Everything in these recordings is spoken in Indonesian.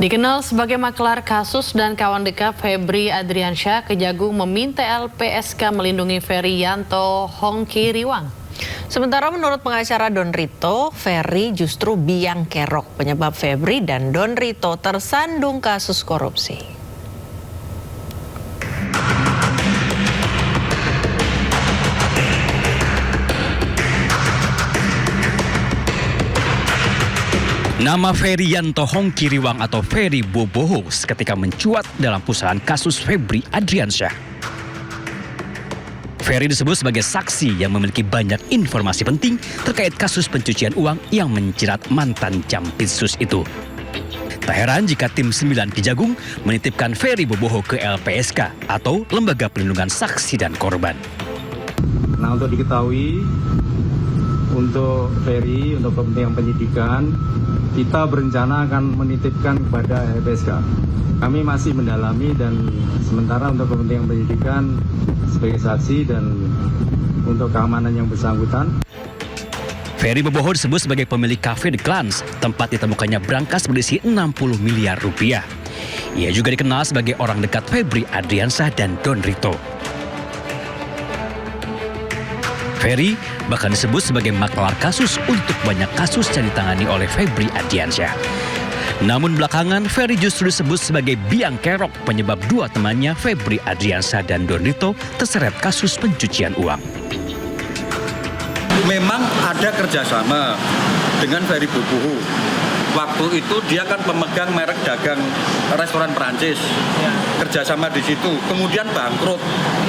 Dikenal sebagai maklar kasus dan kawan dekat Febri Adriansyah, Kejagung meminta LPSK melindungi Ferry Yanto Hongki Riwang. Sementara menurut pengacara Don Rito, Ferry justru biang kerok penyebab Febri dan Don Rito tersandung kasus korupsi. Nama Ferry Yanto Hongki Riwang atau Ferry Boboho seketika mencuat dalam pusaran kasus Febri Adriansyah. Ferry disebut sebagai saksi yang memiliki banyak informasi penting terkait kasus pencucian uang yang menjerat mantan Jampitsus itu. Tak heran jika tim 9 Kejagung menitipkan Ferry Boboho ke LPSK atau Lembaga Perlindungan Saksi dan Korban. Nah, untuk diketahui, untuk Ferry, untuk kepentingan penyidikan, kita berencana akan menitipkan kepada LPSK. Kami masih mendalami dan sementara untuk kepentingan penyidikan sebagai saksi dan untuk keamanan yang bersangkutan. Ferry Boboho disebut sebagai pemilik kafe The Glance, tempat ditemukannya brankas berisi 60 miliar rupiah. Ia juga dikenal sebagai orang dekat Febri Adriansyah dan Don Rito. Ferry bahkan disebut sebagai maklar kasus untuk banyak kasus yang ditangani oleh Febri Adriansyah. Namun belakangan Ferry justru disebut sebagai biang kerok penyebab dua temannya Febri Adriansyah dan Don Rito terseret kasus pencucian uang. Memang ada kerjasama dengan Ferry Boboho. Waktu itu dia kan pemegang merek dagang restoran Perancis, kerjasama di situ. Kemudian bangkrut.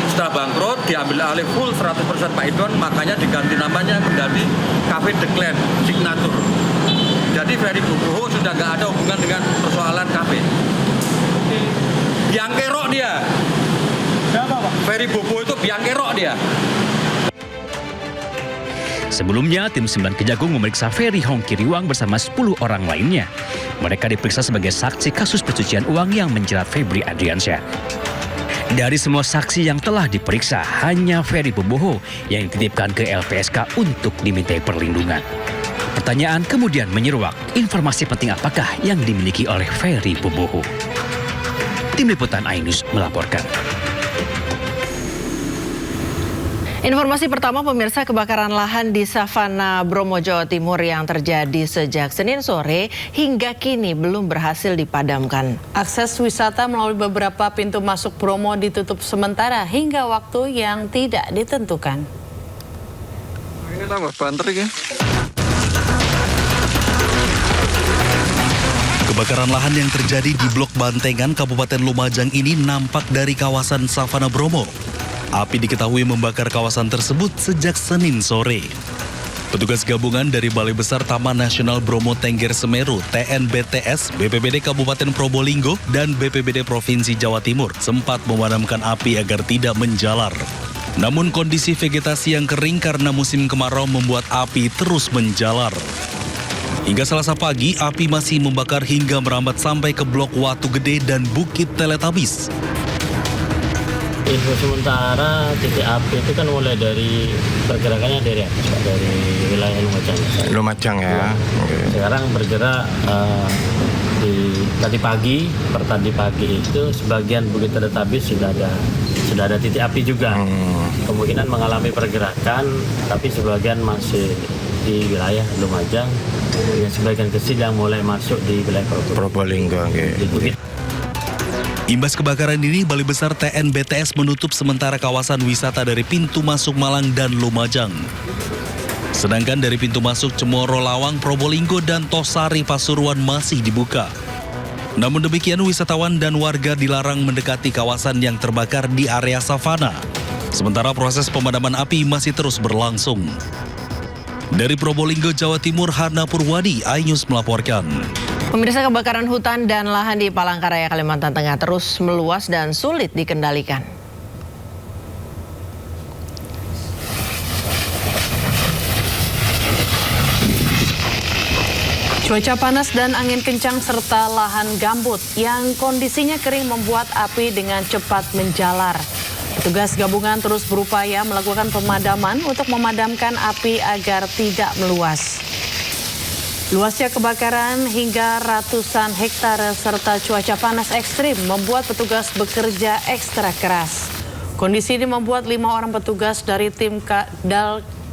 Setelah bangkrut diambil alih full 100% Pak Idon, makanya diganti namanya menjadi Cafe The Clan Signature. Jadi Ferry Boboho sudah nggak ada hubungan dengan persoalan kafe. Biang kerok dia. Siapa, Pak? Ferry Boboho itu biang kerok dia. Sebelumnya, tim 9 Kejagung memeriksa Ferry Hongki Riwang bersama 10 orang lainnya. Mereka diperiksa sebagai saksi kasus pencucian uang yang menjerat Febri Adriansyah. Dari semua saksi yang telah diperiksa, hanya Ferry Boboho yang dititipkan ke LPSK untuk dimintai perlindungan. Pertanyaan kemudian menyeruak, informasi penting apakah yang dimiliki oleh Ferry Boboho? Tim Liputan Ainus melaporkan. Informasi pertama, pemirsa, kebakaran lahan di Savana Bromo, Jawa Timur yang terjadi sejak Senin sore hingga kini belum berhasil dipadamkan. Akses wisata melalui beberapa pintu masuk Bromo ditutup sementara hingga waktu yang tidak ditentukan. Ini tambah banter ya. Kebakaran lahan yang terjadi di Blok Bantengan, Kabupaten Lumajang ini nampak dari kawasan Savana Bromo. Api diketahui membakar kawasan tersebut sejak Senin sore. Petugas gabungan dari Balai Besar Taman Nasional Bromo Tengger Semeru, TNBTS, BPBD Kabupaten Probolinggo, dan BPBD Provinsi Jawa Timur sempat memadamkan api agar tidak menjalar. Namun kondisi vegetasi yang kering karena musim kemarau membuat api terus menjalar. Hingga Selasa pagi, api masih membakar hingga merambat sampai ke Blok Watu Gede dan Bukit Teletabis. Info sementara titik api itu kan mulai dari pergerakannya dari wilayah Lumajang. Lumajang ya. Sekarang bergerak tadi pagi itu sebagian Bukit Teletabis sudah ada titik api juga. Kemungkinan mengalami pergerakan, tapi sebagian masih di wilayah Lumajang. Sebagian kecil yang mulai masuk di wilayah Probolinggo. Di Bukit. Imbas kebakaran ini, Balai Besar TNBTS menutup sementara kawasan wisata dari pintu masuk Malang dan Lumajang. Sedangkan dari pintu masuk Cemoro Lawang, Probolinggo, dan Tosari Pasuruan masih dibuka. Namun demikian, wisatawan dan warga dilarang mendekati kawasan yang terbakar di area savana. Sementara proses pemadaman api masih terus berlangsung. Dari Probolinggo, Jawa Timur, Hana Purwadi, iNews melaporkan. Pemirsa, kebakaran hutan dan lahan di Palangkaraya, Kalimantan Tengah terus meluas dan sulit dikendalikan. Cuaca panas dan angin kencang serta lahan gambut yang kondisinya kering membuat api dengan cepat menjalar. Petugas gabungan terus berupaya melakukan pemadaman untuk memadamkan api agar tidak meluas. Luasnya kebakaran hingga ratusan hektare serta cuaca panas ekstrim membuat petugas bekerja ekstra keras. Kondisi ini membuat 5 orang petugas dari tim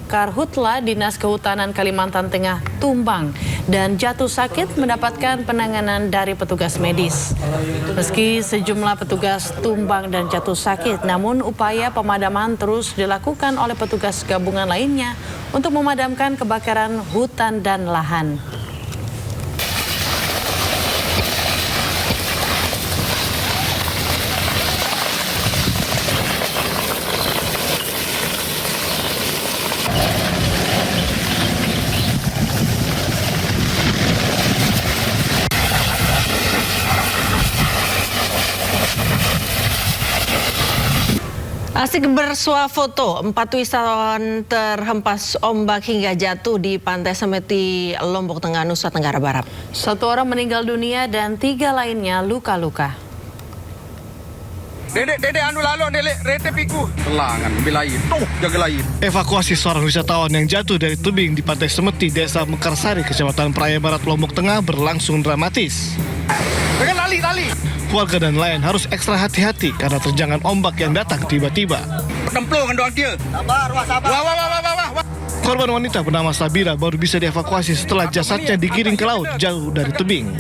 Karhutla Dinas Kehutanan Kalimantan Tengah tumbang dan jatuh sakit mendapatkan penanganan dari petugas medis. Meski sejumlah petugas tumbang dan jatuh sakit, namun upaya pemadaman terus dilakukan oleh petugas gabungan lainnya untuk memadamkan kebakaran hutan dan lahan. Asik bersuah foto, 4 wisatawan terhempas ombak hingga jatuh di Pantai Semeti, Lombok Tengah, Nusa Tenggara Barat. 1 orang meninggal dunia dan 3 lainnya luka-luka. Dedek anu lalu dedek rete piku. Telangan belain. Tuh jaga lain. Evakuasi seorang wisatawan yang jatuh dari tebing di Pantai Semeti, Desa Mekarsari, Kecamatan Praia Barat, Lombok Tengah berlangsung dramatis. Dengan lali. Warga dan nelayan harus ekstra hati-hati karena terjangan ombak yang datang tiba-tiba. Pedemplung doang dia. Sabar. Wah. Korban wanita bernama Sabira baru bisa dievakuasi setelah jasadnya digiring ke laut jauh dari tebing.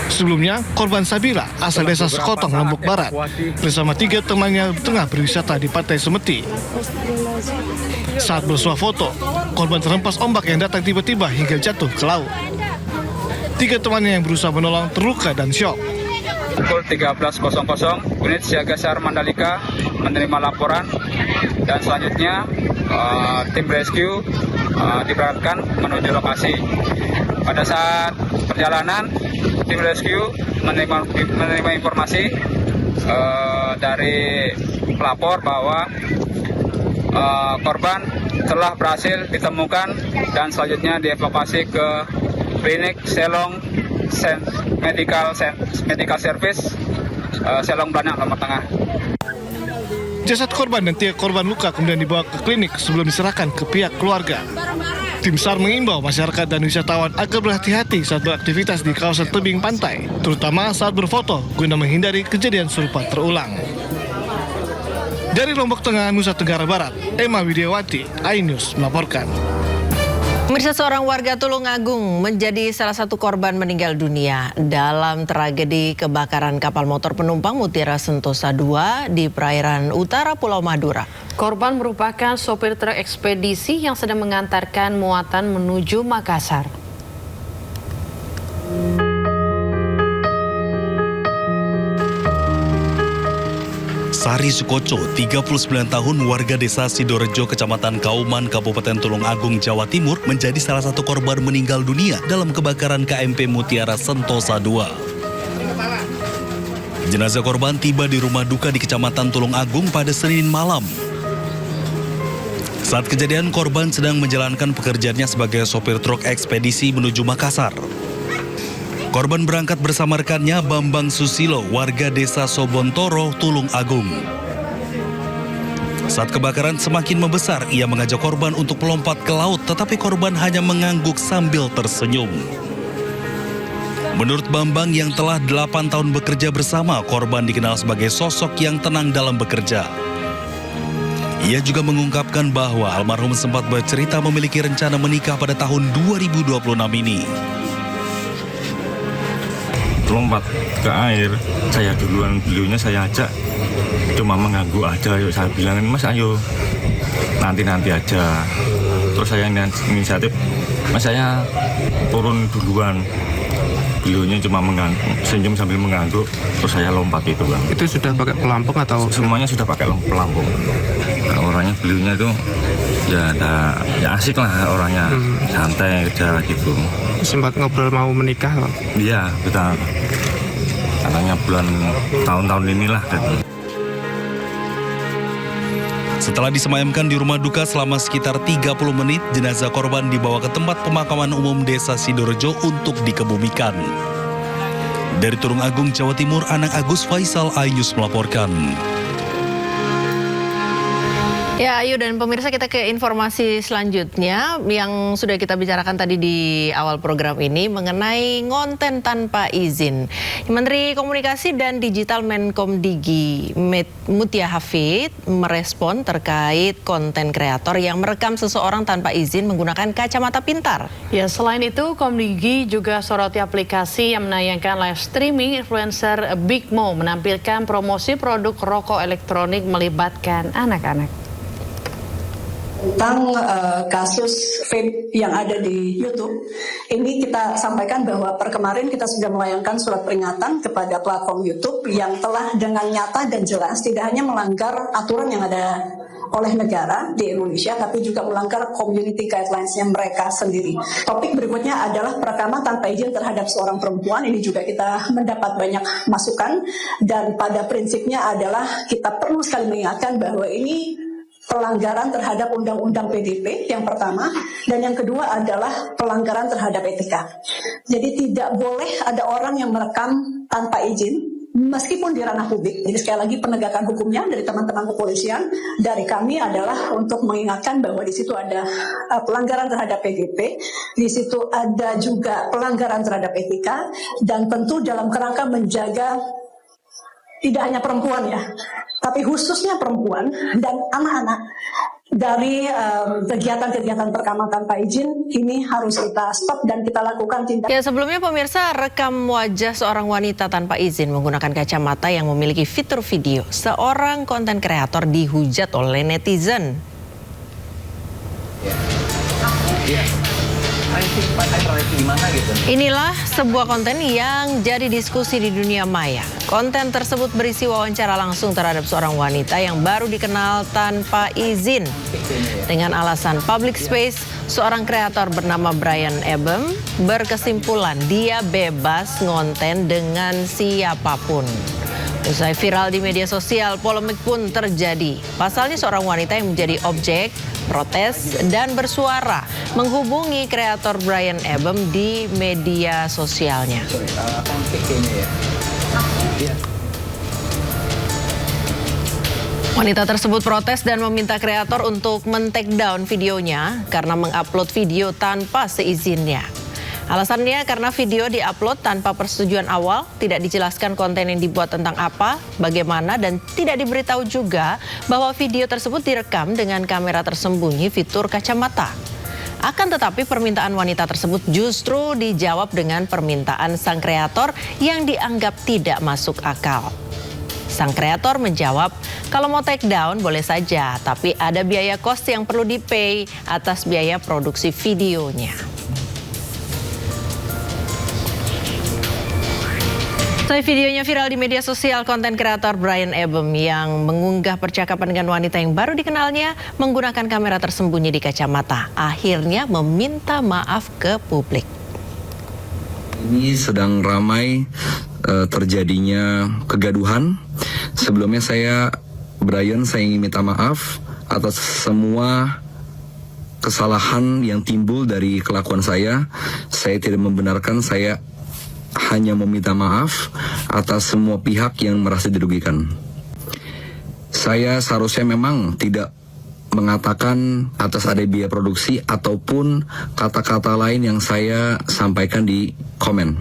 Sebelumnya, korban Sabira asal desa Sekotong, Lombok Barat, bersama 3 temannya tengah berwisata di Pantai Semeti. Saat bersuah foto, korban terhempas ombak yang datang tiba-tiba hingga jatuh ke laut. 3 temannya yang berusaha menolong terluka dan syok. Pukul 13.00, unit siaga SAR Mandalika menerima laporan dan selanjutnya tim rescue diberangkatkan menuju lokasi. Pada saat perjalanan, tim rescue menerima informasi dari pelapor bahwa korban telah berhasil ditemukan dan selanjutnya dievakuasi ke klinik Selong Medical Service Selong Blanak, Lombok Tengah. Jasad korban dan 3 korban luka kemudian dibawa ke klinik sebelum diserahkan ke pihak keluarga. Tim SAR mengimbau masyarakat dan wisatawan agar berhati-hati saat beraktivitas di kawasan tebing pantai, terutama saat berfoto guna menghindari kejadian serupa terulang. Dari Lombok Tengah, Nusa Tenggara Barat, Emma Widiawati, iNews melaporkan. Pemirsa, seorang warga Tulungagung menjadi salah satu korban meninggal dunia dalam tragedi kebakaran kapal motor penumpang Mutiara Sentosa II di perairan utara Pulau Madura. Korban merupakan sopir truk ekspedisi yang sedang mengantarkan muatan menuju Makassar. Sari Sukoco, 39 tahun, warga desa Sidorejo, Kecamatan Kauman, Kabupaten Tulungagung, Jawa Timur, menjadi salah satu korban meninggal dunia dalam kebakaran KMP Mutiara Sentosa II. Jenazah korban tiba di rumah duka di Kecamatan Tulungagung pada Senin malam. Saat kejadian, korban sedang menjalankan pekerjaannya sebagai sopir truk ekspedisi menuju Makassar. Korban berangkat bersama rekannya Bambang Susilo, warga desa Sobontoro, Tulungagung. Saat kebakaran semakin membesar, ia mengajak korban untuk melompat ke laut, tetapi korban hanya mengangguk sambil tersenyum. Menurut Bambang yang telah 8 tahun bekerja bersama, korban dikenal sebagai sosok yang tenang dalam bekerja. Ia juga mengungkapkan bahwa almarhum sempat bercerita memiliki rencana menikah pada tahun 2026 ini. Lompat ke air, saya duluan, beliaunya saya ajak, cuma mengganggu aja. Yuk, saya bilangin, Mas ayo nanti aja. Terus saya inisiatif, Mas saya turun duluan. Beliaunya cuma senyum sambil mengangguk, terus saya lompat itu, Bang. Itu sudah pakai pelampung atau? Semuanya sudah pakai pelampung. Nah, orangnya beliaunya itu ya asik lah orangnya, santai aja gitu. Sempat ngobrol mau menikah, Bang? Iya, kita katanya tahun-tahun inilah gitu. Setelah disemayamkan di rumah duka selama sekitar 30 menit, jenazah korban dibawa ke tempat pemakaman umum Desa Sidorejo untuk dikebumikan. Dari Tulungagung, Jawa Timur, Anang Agus Faisal, iNews melaporkan. Ya, Ayu dan pemirsa, kita ke informasi selanjutnya yang sudah kita bicarakan tadi di awal program ini mengenai konten tanpa izin. Menteri Komunikasi dan Digital Menkomdigi Mutia Hafid merespon terkait konten kreator yang merekam seseorang tanpa izin menggunakan kacamata pintar. Ya, selain itu Komdigi juga soroti aplikasi yang menayangkan live streaming influencer Big Mo menampilkan promosi produk rokok elektronik melibatkan anak-anak. Tentang kasus vape yang ada di YouTube, ini kita sampaikan bahwa per kemarin kita sudah melayangkan surat peringatan kepada platform YouTube yang telah dengan nyata dan jelas tidak hanya melanggar aturan yang ada oleh negara di Indonesia, tapi juga melanggar community guidelines-nya mereka sendiri. Topik berikutnya adalah perekaman tanpa izin terhadap seorang perempuan. Ini juga kita mendapat banyak masukan, dan pada prinsipnya adalah kita perlu sekali mengingatkan bahwa ini pelanggaran terhadap Undang-Undang PDP yang pertama, dan yang kedua adalah pelanggaran terhadap etika. Jadi tidak boleh ada orang yang merekam tanpa izin, meskipun di ranah publik. Jadi sekali lagi penegakan hukumnya dari teman-teman kepolisian, dari kami adalah untuk mengingatkan bahwa di situ ada pelanggaran terhadap PDP, di situ ada juga pelanggaran terhadap etika, dan tentu dalam kerangka menjaga tidak hanya perempuan ya, tapi khususnya perempuan dan anak-anak dari kegiatan-kegiatan perekaman tanpa izin ini harus kita stop dan kita lakukan tindakan. Ya, sebelumnya pemirsa, rekam wajah seorang wanita tanpa izin menggunakan kacamata yang memiliki fitur video. Seorang konten kreator dihujat oleh netizen. Inilah sebuah konten yang jadi diskusi di dunia maya. Konten tersebut berisi wawancara langsung terhadap seorang wanita yang baru dikenal tanpa izin. Dengan alasan public space, seorang kreator bernama Brian Ebem berkesimpulan dia bebas ngonten dengan siapapun. Usai viral di media sosial, polemik pun terjadi. Pasalnya seorang wanita yang menjadi objek protes dan bersuara menghubungi kreator Brian Ebem di media sosialnya. Wanita tersebut protes dan meminta kreator untuk men-take down videonya karena mengupload video tanpa seizinnya. Alasannya karena video diupload tanpa persetujuan awal, tidak dijelaskan konten yang dibuat tentang apa, bagaimana, dan tidak diberitahu juga bahwa video tersebut direkam dengan kamera tersembunyi fitur kacamata. Akan tetapi permintaan wanita tersebut justru dijawab dengan permintaan sang kreator yang dianggap tidak masuk akal. Sang kreator menjawab, kalau mau take down boleh saja, tapi ada biaya kos yang perlu di-pay atas biaya produksi videonya. Setelah videonya viral di media sosial, konten kreator Brian Ebem yang mengunggah percakapan dengan wanita yang baru dikenalnya menggunakan kamera tersembunyi di kacamata. Akhirnya meminta maaf ke publik. Ini sedang ramai terjadinya kegaduhan. Sebelumnya Brian, saya ingin minta maaf atas semua kesalahan yang timbul dari kelakuan saya. Saya tidak membenarkan, saya hanya meminta maaf atas semua pihak yang merasa dirugikan. Saya seharusnya memang tidak mengatakan atas ada biaya produksi ataupun kata-kata lain yang saya sampaikan di komen.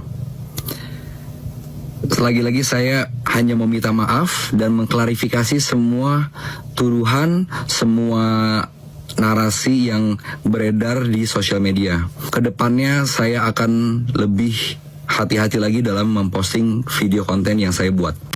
Lagi-lagi saya hanya meminta maaf dan mengklarifikasi semua tuduhan, semua narasi yang beredar di sosial media. Kedepannya saya akan lebih hati-hati lagi dalam memposting video konten yang saya buat.